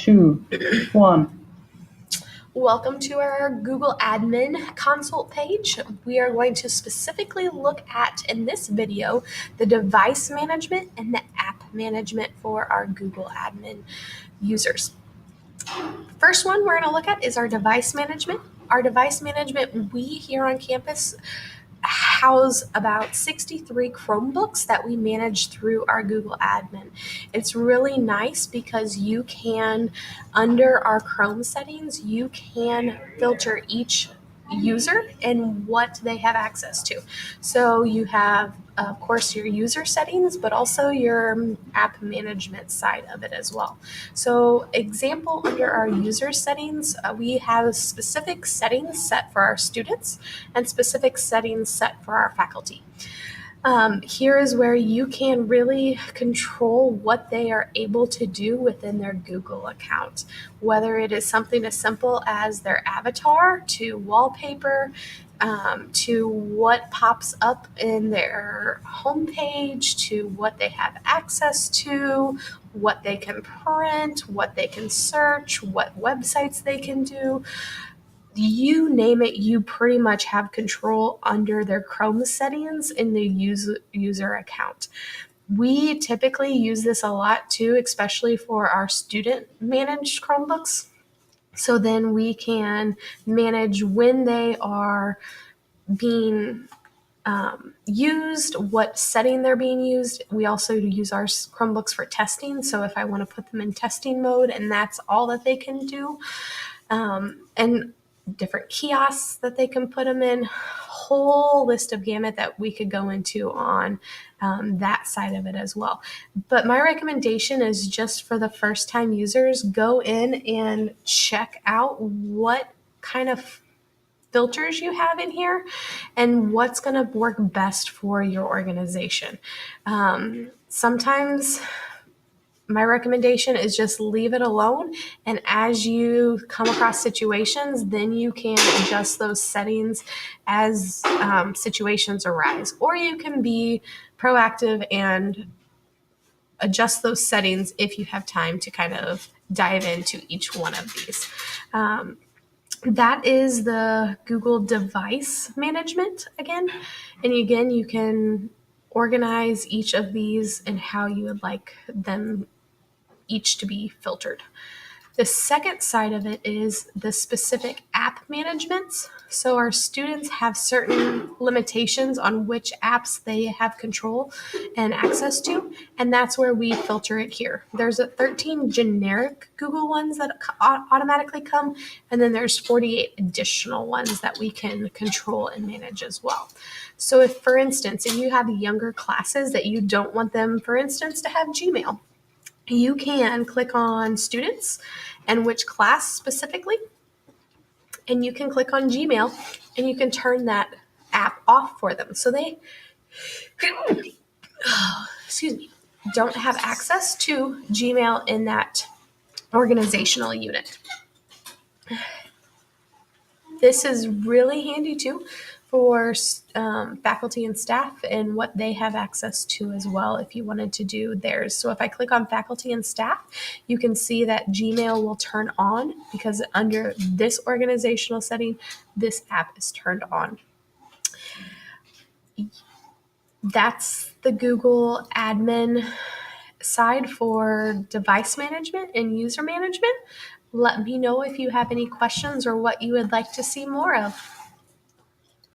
two, one. Welcome to our Google Admin Consult page. We are going to specifically look at, in this video, the device management and the app management for our Google Admin users. First one we're going to look at is our device management. Our device management, we here on campus house about 63 Chromebooks that we manage through our Google Admin. It's really nice because you can, under our Chrome settings, you can filter each user and what they have access to. So you have, of course, your user settings, but also your app management side of it as well. So example, under our user settings, we have specific settings set for our students and specific settings set for our faculty. Here is where you can really control what they are able to do within their Google account, whether it is something as simple as their avatar to wallpaper, to what pops up in their homepage, to what they have access to, what they can print, what they can search, what websites they can do. You name it, you pretty much have control under their Chrome settings in the user account. We typically use this a lot too, especially for our student managed Chromebooks. So then we can manage when they are being used, what setting they're being used. We also use our Chromebooks for testing. So if I want to put them in testing mode and that's all that they can do, and different kiosks that they can put them in, whole list of gamut that we could go into on that side of it as well. But my recommendation is just for the first time users, go in and check out what kind of filters you have in here and what's going to work best for your organization. Sometimes my recommendation is just leave it alone, and as you come across situations, then you can adjust those settings as situations arise, or you can be proactive and adjust those settings if you have time to kind of dive into each one of these. That is the Google device management again. And again, you can organize each of these and how you would like them each to be filtered. The second side of it is the specific app managements. So our students have certain limitations on which apps they have control and access to, and that's where we filter it here. There's 13 generic Google ones that automatically come, and then there's 48 additional ones that we can control and manage as well. So if, for instance, if you have younger classes that you don't want them, for instance, to have Gmail, you can click on students and which class specifically, and you can click on Gmail and you can turn that app off for them. So they, don't have access to Gmail in that organizational unit. This is really handy too for faculty and staff and what they have access to as well if you wanted to do theirs. So if I click on faculty and staff, you can see that Gmail will turn on because under this organizational setting, this app is turned on. That's the Google admin side for device management and user management. Let me know if you have any questions or what you would like to see more of.